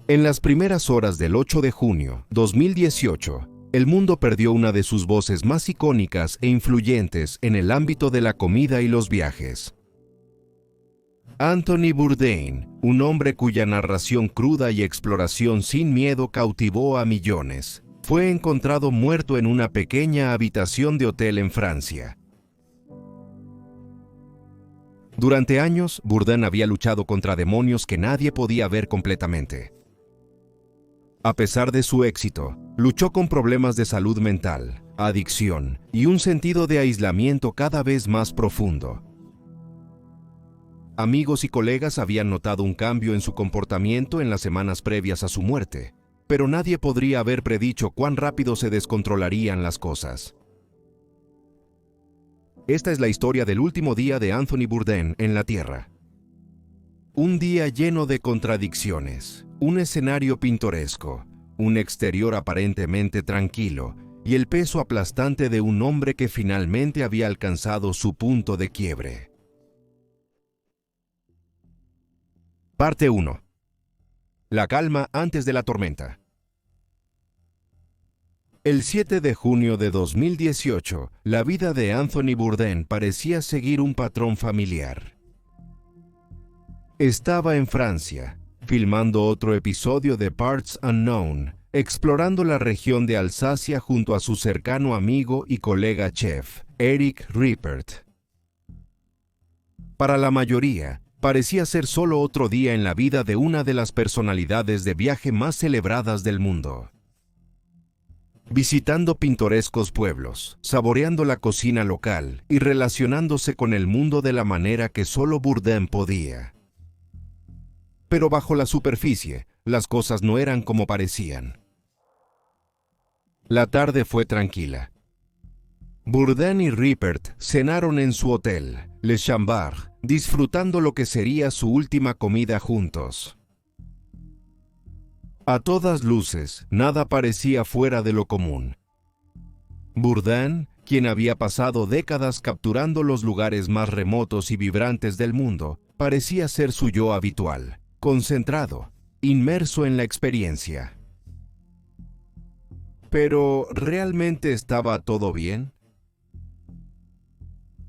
En las primeras horas del 8 de junio 2018, el mundo perdió una de sus voces más icónicas e influyentes en el ámbito de la comida y los viajes. Anthony Bourdain, un hombre cuya narración cruda y exploración sin miedo cautivó a millones, fue encontrado muerto en una pequeña habitación de hotel en Francia. Durante años, Bourdain había luchado contra demonios que nadie podía ver completamente. A pesar de su éxito, luchó con problemas de salud mental, adicción y un sentido de aislamiento cada vez más profundo. Amigos y colegas habían notado un cambio en su comportamiento en las semanas previas a su muerte, pero nadie podría haber predicho cuán rápido se descontrolarían las cosas. Esta es la historia del último día de Anthony Bourdain en la Tierra. Un día lleno de contradicciones, un escenario pintoresco, un exterior aparentemente tranquilo y el peso aplastante de un hombre que finalmente había alcanzado su punto de quiebre. Parte 1. La calma antes de la tormenta. El 7 de junio de 2018, la vida de Anthony Bourdain parecía seguir un patrón familiar. Estaba en Francia, filmando otro episodio de Parts Unknown, explorando la región de Alsacia junto a su cercano amigo y colega chef, Eric Ripert. Para la mayoría, parecía ser solo otro día en la vida de una de las personalidades de viaje más celebradas del mundo. Visitando pintorescos pueblos, saboreando la cocina local y relacionándose con el mundo de la manera que solo Bourdain podía. Pero bajo la superficie, las cosas no eran como parecían. La tarde fue tranquila. Bourdain y Ripert cenaron en su hotel, Le Chambard, disfrutando lo que sería su última comida juntos. A todas luces, nada parecía fuera de lo común. Bourdain, quien había pasado décadas capturando los lugares más remotos y vibrantes del mundo, parecía ser su yo habitual, concentrado, inmerso en la experiencia. Pero, ¿realmente estaba todo bien?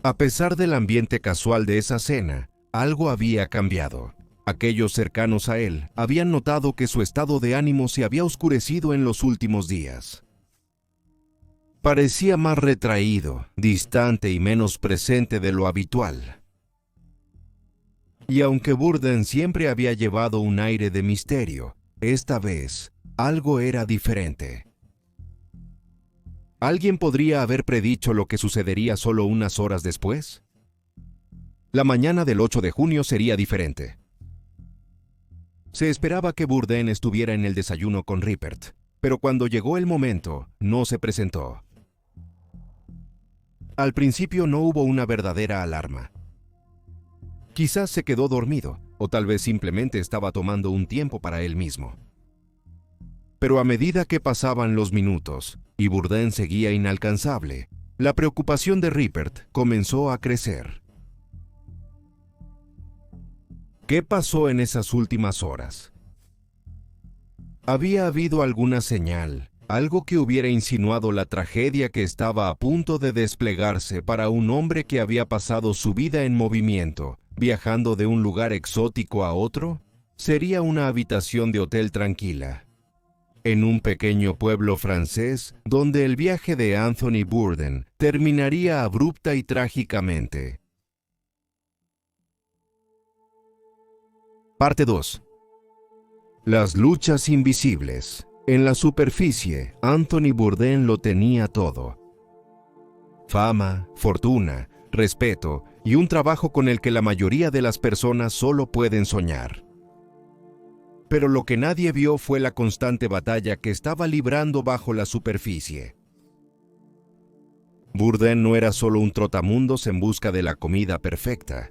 A pesar del ambiente casual de esa cena, algo había cambiado. Aquellos cercanos a él habían notado que su estado de ánimo se había oscurecido en los últimos días. Parecía más retraído, distante y menos presente de lo habitual. Y aunque Bourdain siempre había llevado un aire de misterio, esta vez algo era diferente. ¿Alguien podría haber predicho lo que sucedería solo unas horas después? La mañana del 8 de junio sería diferente. Se esperaba que Bourdain estuviera en el desayuno con Ripert, pero cuando llegó el momento, no se presentó. Al principio no hubo una verdadera alarma. Quizás se quedó dormido, o tal vez simplemente estaba tomando un tiempo para él mismo. Pero a medida que pasaban los minutos, y Bourdain seguía inalcanzable, la preocupación de Ripert comenzó a crecer. ¿Qué pasó en esas últimas horas? ¿Había habido alguna señal, algo que hubiera insinuado la tragedia que estaba a punto de desplegarse para un hombre que había pasado su vida en movimiento, viajando de un lugar exótico a otro? Sería una habitación de hotel tranquila, en un pequeño pueblo francés donde el viaje de Anthony Bourdain terminaría abrupta y trágicamente. Parte 2. Las luchas invisibles. En la superficie, Anthony Bourdain lo tenía todo. Fama, fortuna, respeto y un trabajo con el que la mayoría de las personas solo pueden soñar. Pero lo que nadie vio fue la constante batalla que estaba librando bajo la superficie. Bourdain no era solo un trotamundos en busca de la comida perfecta.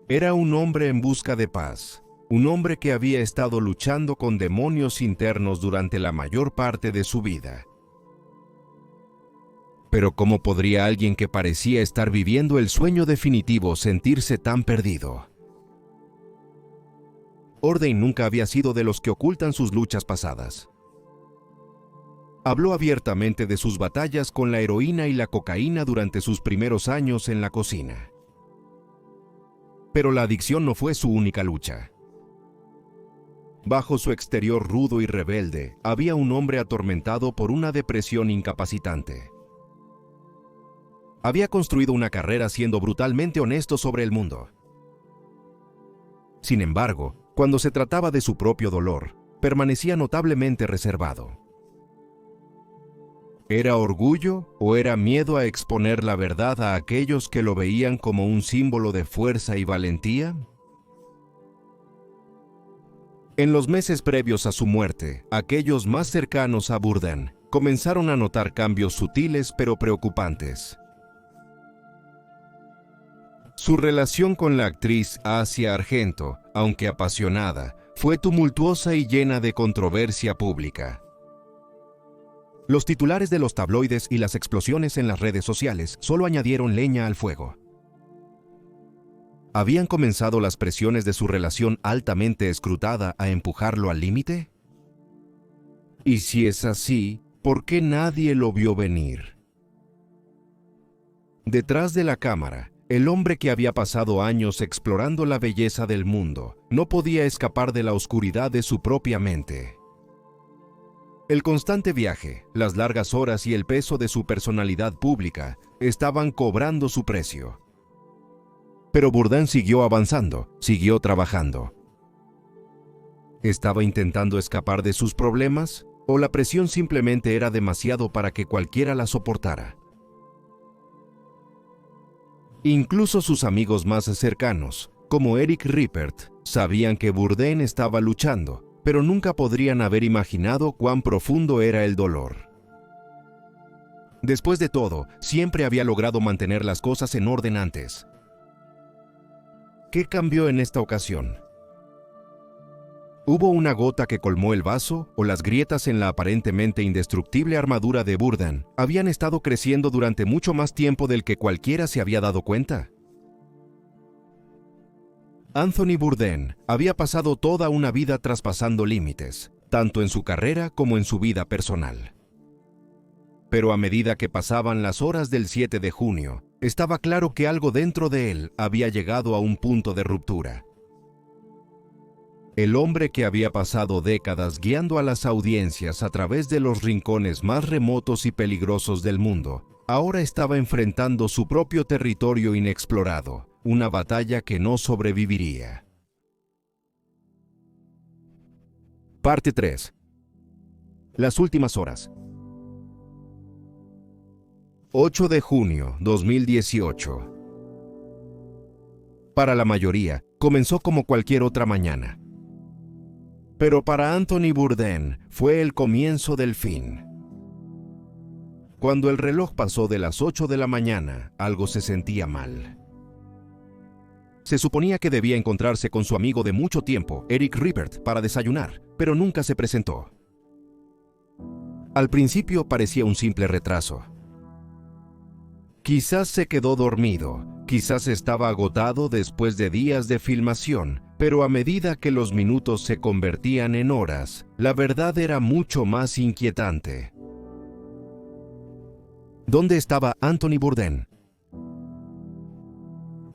Era un hombre en busca de paz, un hombre que había estado luchando con demonios internos durante la mayor parte de su vida. Pero ¿cómo podría alguien que parecía estar viviendo el sueño definitivo sentirse tan perdido? Ordain nunca había sido de los que ocultan sus luchas pasadas. Habló abiertamente de sus batallas con la heroína y la cocaína durante sus primeros años en la cocina. Pero la adicción no fue su única lucha. Bajo su exterior rudo y rebelde, había un hombre atormentado por una depresión incapacitante. Había construido una carrera siendo brutalmente honesto sobre el mundo. Sin embargo, cuando se trataba de su propio dolor, permanecía notablemente reservado. ¿Era orgullo o era miedo a exponer la verdad a aquellos que lo veían como un símbolo de fuerza y valentía? En los meses previos a su muerte, aquellos más cercanos a Bourdain comenzaron a notar cambios sutiles pero preocupantes. Su relación con la actriz Asia Argento, aunque apasionada, fue tumultuosa y llena de controversia pública. Los titulares de los tabloides y las explosiones en las redes sociales solo añadieron leña al fuego. ¿Habían comenzado las presiones de su relación altamente escrutada a empujarlo al límite? Y si es así, ¿por qué nadie lo vio venir? Detrás de la cámara, el hombre que había pasado años explorando la belleza del mundo no podía escapar de la oscuridad de su propia mente. El constante viaje, las largas horas y el peso de su personalidad pública estaban cobrando su precio. Pero Bourdain siguió avanzando, siguió trabajando. ¿Estaba intentando escapar de sus problemas o la presión simplemente era demasiado para que cualquiera la soportara? Incluso sus amigos más cercanos, como Eric Ripert, sabían que Bourdain estaba luchando, pero nunca podrían haber imaginado cuán profundo era el dolor. Después de todo, siempre había logrado mantener las cosas en orden antes. ¿Qué cambió en esta ocasión? ¿Hubo una gota que colmó el vaso o las grietas en la aparentemente indestructible armadura de Bourdain habían estado creciendo durante mucho más tiempo del que cualquiera se había dado cuenta? Anthony Bourdain había pasado toda una vida traspasando límites, tanto en su carrera como en su vida personal. Pero a medida que pasaban las horas del 7 de junio, estaba claro que algo dentro de él había llegado a un punto de ruptura. El hombre que había pasado décadas guiando a las audiencias a través de los rincones más remotos y peligrosos del mundo, ahora estaba enfrentando su propio territorio inexplorado, una batalla que no sobreviviría. Parte 3. Las últimas horas. 8 de junio 2018. Para la mayoría, comenzó como cualquier otra mañana. Pero para Anthony Bourdain fue el comienzo del fin. Cuando el reloj pasó de las 8 de la mañana, algo se sentía mal. Se suponía que debía encontrarse con su amigo de mucho tiempo, Eric Ripert, para desayunar, pero nunca se presentó. Al principio parecía un simple retraso. Quizás se quedó dormido, quizás estaba agotado después de días de filmación, pero a medida que los minutos se convertían en horas, la verdad era mucho más inquietante. ¿Dónde estaba Anthony Bourdain?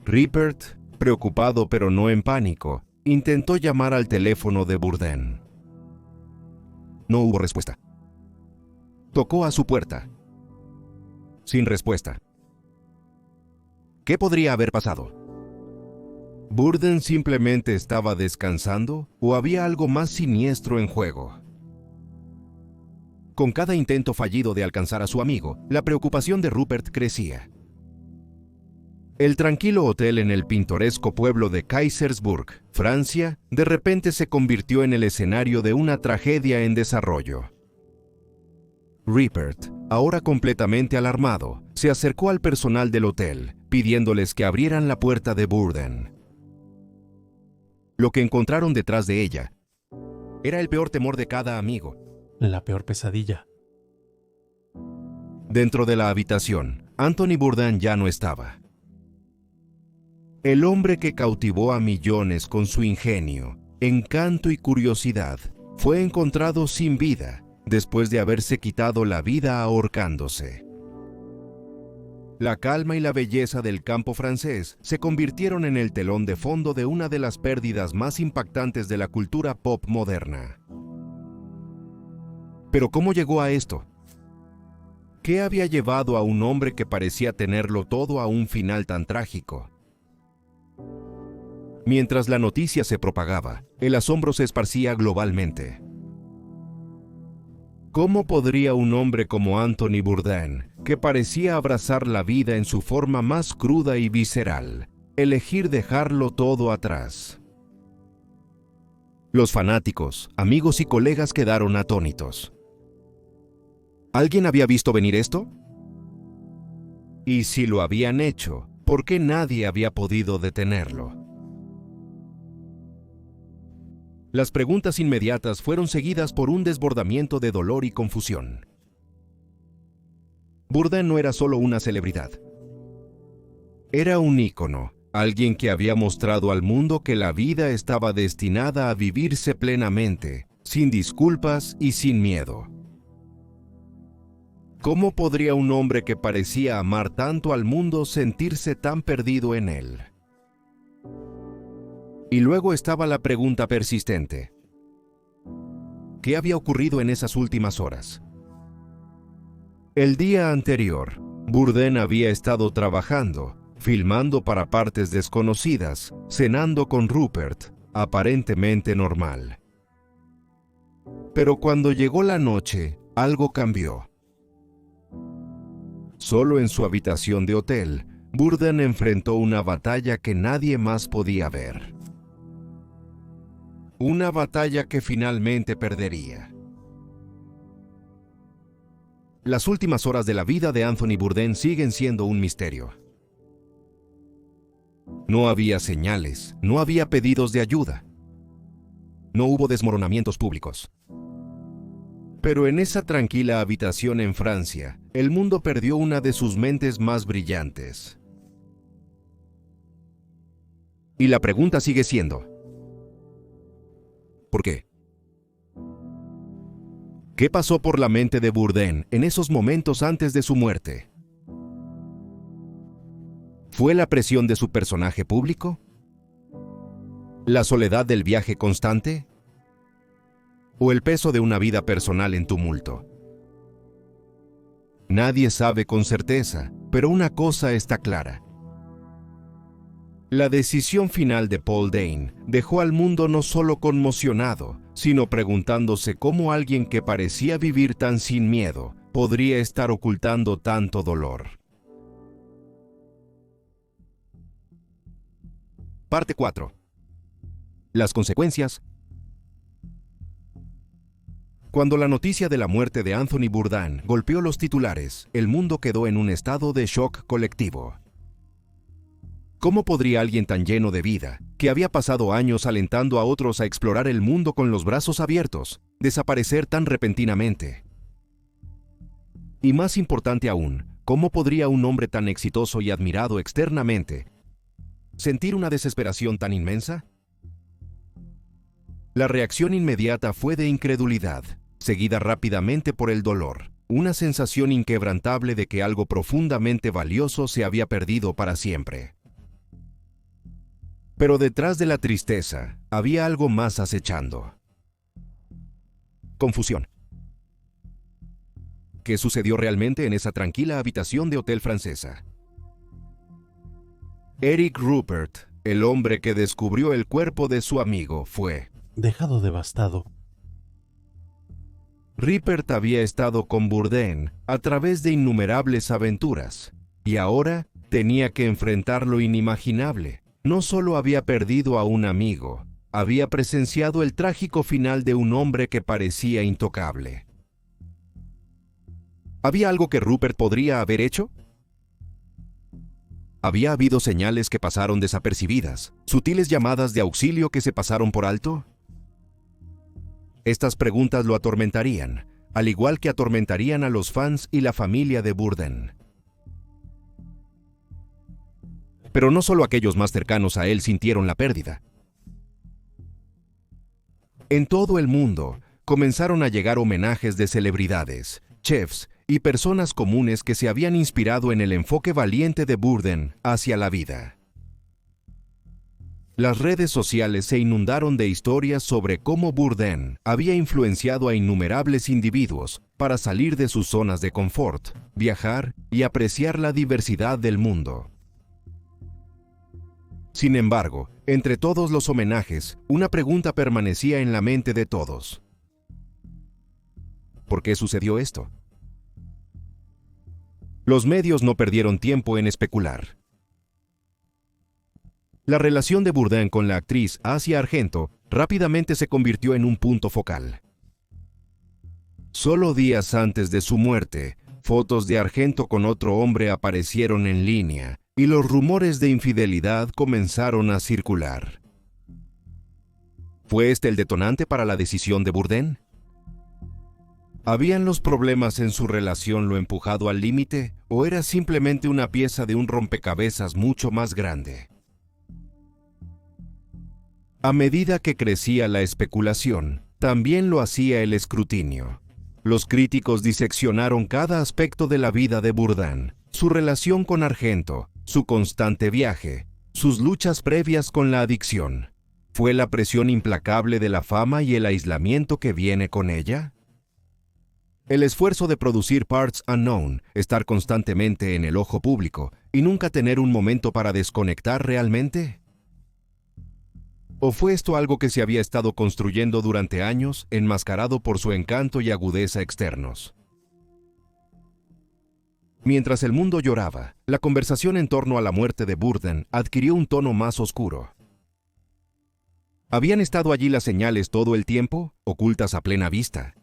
Ripert, preocupado pero no en pánico, intentó llamar al teléfono de Bourdain. No hubo respuesta. Tocó a su puerta. Sin respuesta. ¿Qué podría haber pasado? ¿Bourdain simplemente estaba descansando o había algo más siniestro en juego? Con cada intento fallido de alcanzar a su amigo, la preocupación de Rupert crecía. El tranquilo hotel en el pintoresco pueblo de Kaysersburg, Francia, de repente se convirtió en el escenario de una tragedia en desarrollo. Rupert, ahora completamente alarmado, se acercó al personal del hotel, pidiéndoles que abrieran la puerta de Bourdain. Lo que encontraron detrás de ella era el peor temor de cada amigo. La peor pesadilla. Dentro de la habitación, Anthony Bourdain ya no estaba. El hombre que cautivó a millones con su ingenio, encanto y curiosidad, fue encontrado sin vida después de haberse quitado la vida ahorcándose. La calma y la belleza del campo francés se convirtieron en el telón de fondo de una de las pérdidas más impactantes de la cultura pop moderna. Pero ¿cómo llegó a esto? ¿Qué había llevado a un hombre que parecía tenerlo todo a un final tan trágico? Mientras la noticia se propagaba, el asombro se esparcía globalmente. ¿Cómo podría un hombre como Anthony Bourdain, que parecía abrazar la vida en su forma más cruda y visceral, elegir dejarlo todo atrás? Los fanáticos, amigos y colegas quedaron atónitos. ¿Alguien había visto venir esto? Y si lo habían hecho, ¿por qué nadie había podido detenerlo? Las preguntas inmediatas fueron seguidas por un desbordamiento de dolor y confusión. Bourdain no era solo una celebridad. Era un ícono, alguien que había mostrado al mundo que la vida estaba destinada a vivirse plenamente, sin disculpas y sin miedo. ¿Cómo podría un hombre que parecía amar tanto al mundo sentirse tan perdido en él? Y luego estaba la pregunta persistente. ¿Qué había ocurrido en esas últimas horas? El día anterior, Bourdain había estado trabajando, filmando para partes desconocidas, cenando con Rupert, aparentemente normal. Pero cuando llegó la noche, algo cambió. Solo en su habitación de hotel, Bourdain enfrentó una batalla que nadie más podía ver. Una batalla que finalmente perdería. Las últimas horas de la vida de Anthony Bourdain siguen siendo un misterio. No había señales, no había pedidos de ayuda. No hubo desmoronamientos públicos. Pero en esa tranquila habitación en Francia, el mundo perdió una de sus mentes más brillantes. Y la pregunta sigue siendo: ¿por qué? ¿Qué pasó por la mente de Bourdain en esos momentos antes de su muerte? ¿Fue la presión de su personaje público? ¿La soledad del viaje constante? ¿O el peso de una vida personal en tumulto? Nadie sabe con certeza, pero una cosa está clara. La decisión final de Paul Dane dejó al mundo no solo conmocionado, sino preguntándose cómo alguien que parecía vivir tan sin miedo podría estar ocultando tanto dolor. Parte 4. Las consecuencias. Cuando la noticia de la muerte de Anthony Bourdain golpeó los titulares, el mundo quedó en un estado de shock colectivo. ¿Cómo podría alguien tan lleno de vida, que había pasado años alentando a otros a explorar el mundo con los brazos abiertos, desaparecer tan repentinamente? Y más importante aún, ¿cómo podría un hombre tan exitoso y admirado externamente sentir una desesperación tan inmensa? La reacción inmediata fue de incredulidad, seguida rápidamente por el dolor, una sensación inquebrantable de que algo profundamente valioso se había perdido para siempre. Pero detrás de la tristeza, había algo más acechando. Confusión. ¿Qué sucedió realmente en esa tranquila habitación de hotel francesa? Eric Rupert, el hombre que descubrió el cuerpo de su amigo, fue dejado devastado. Rupert había estado con Bourdain a través de innumerables aventuras, y ahora tenía que enfrentar lo inimaginable. No solo había perdido a un amigo, había presenciado el trágico final de un hombre que parecía intocable. ¿Había algo que Rupert podría haber hecho? ¿Había habido señales que pasaron desapercibidas, sutiles llamadas de auxilio que se pasaron por alto? Estas preguntas lo atormentarían, al igual que atormentarían a los fans y la familia de Bourdain. Pero no solo aquellos más cercanos a él sintieron la pérdida. En todo el mundo, comenzaron a llegar homenajes de celebridades, chefs y personas comunes que se habían inspirado en el enfoque valiente de Bourdain hacia la vida. Las redes sociales se inundaron de historias sobre cómo Bourdain había influenciado a innumerables individuos para salir de sus zonas de confort, viajar y apreciar la diversidad del mundo. Sin embargo, entre todos los homenajes, una pregunta permanecía en la mente de todos. ¿Por qué sucedió esto? Los medios no perdieron tiempo en especular. La relación de Bourdain con la actriz Asia Argento rápidamente se convirtió en un punto focal. Solo días antes de su muerte, fotos de Argento con otro hombre aparecieron en línea y los rumores de infidelidad comenzaron a circular. ¿Fue este el detonante para la decisión de Bourdain? ¿Habían los problemas en su relación lo empujado al límite o era simplemente una pieza de un rompecabezas mucho más grande? A medida que crecía la especulación, también lo hacía el escrutinio. Los críticos diseccionaron cada aspecto de la vida de Bourdain, su relación con Argento, su constante viaje, sus luchas previas con la adicción. ¿Fue la presión implacable de la fama y el aislamiento que viene con ella? El esfuerzo de producir Parts Unknown, estar constantemente en el ojo público y nunca tener un momento para desconectar realmente. ¿O fue esto algo que se había estado construyendo durante años, enmascarado por su encanto y agudeza externos? Mientras el mundo lloraba, la conversación en torno a la muerte de Bourdain adquirió un tono más oscuro. ¿Habían estado allí las señales todo el tiempo, ocultas a plena vista?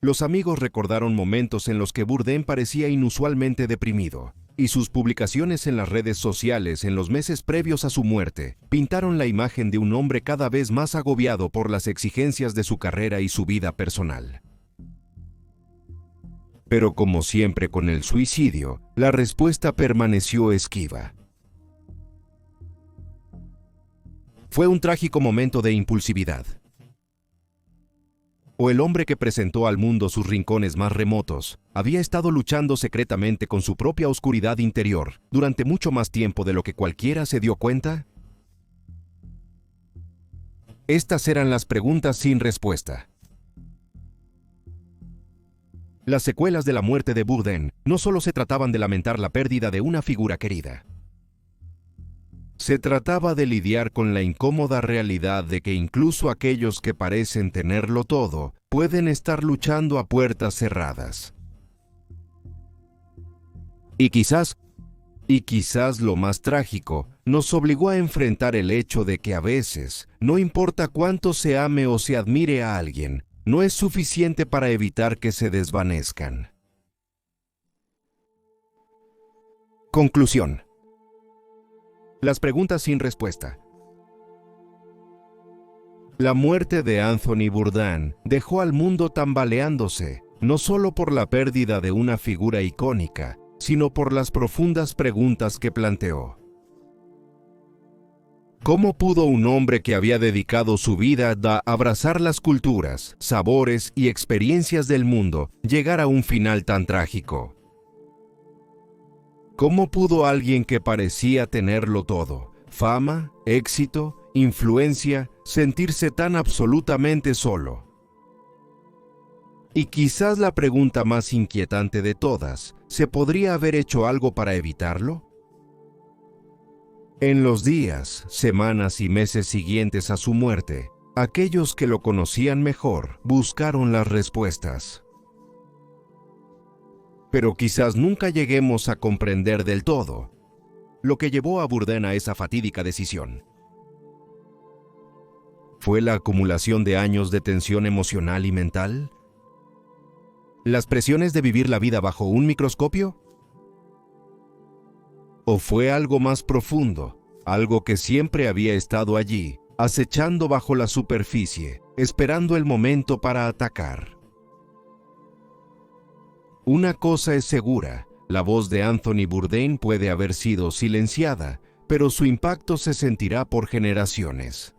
Los amigos recordaron momentos en los que Bourdain parecía inusualmente deprimido, y sus publicaciones en las redes sociales en los meses previos a su muerte pintaron la imagen de un hombre cada vez más agobiado por las exigencias de su carrera y su vida personal. Pero como siempre con el suicidio, la respuesta permaneció esquiva. Fue un trágico momento de impulsividad. O el hombre que presentó al mundo sus rincones más remotos había estado luchando secretamente con su propia oscuridad interior durante mucho más tiempo de lo que cualquiera se dio cuenta. Estas eran las preguntas sin respuesta. Las secuelas de la muerte de Bourdain no solo se trataban de lamentar la pérdida de una figura querida. Se trataba de lidiar con la incómoda realidad de que incluso aquellos que parecen tenerlo todo pueden estar luchando a puertas cerradas. Y quizás lo más trágico, nos obligó a enfrentar el hecho de que a veces, no importa cuánto se ame o se admire a alguien, no es suficiente para evitar que se desvanezcan. Conclusión. Las preguntas sin respuesta. La muerte de Anthony Bourdain dejó al mundo tambaleándose, no solo por la pérdida de una figura icónica, sino por las profundas preguntas que planteó. ¿Cómo pudo un hombre que había dedicado su vida a abrazar las culturas, sabores y experiencias del mundo llegar a un final tan trágico? ¿Cómo pudo alguien que parecía tenerlo todo, fama, éxito, influencia, sentirse tan absolutamente solo? Y quizás la pregunta más inquietante de todas, ¿se podría haber hecho algo para evitarlo? En los días, semanas y meses siguientes a su muerte, aquellos que lo conocían mejor buscaron las respuestas. Pero quizás nunca lleguemos a comprender del todo lo que llevó a Bourdain a esa fatídica decisión. ¿Fue la acumulación de años de tensión emocional y mental? ¿Las presiones de vivir la vida bajo un microscopio? ¿O fue algo más profundo, algo que siempre había estado allí, acechando bajo la superficie, esperando el momento para atacar? Una cosa es segura, la voz de Anthony Bourdain puede haber sido silenciada, pero su impacto se sentirá por generaciones.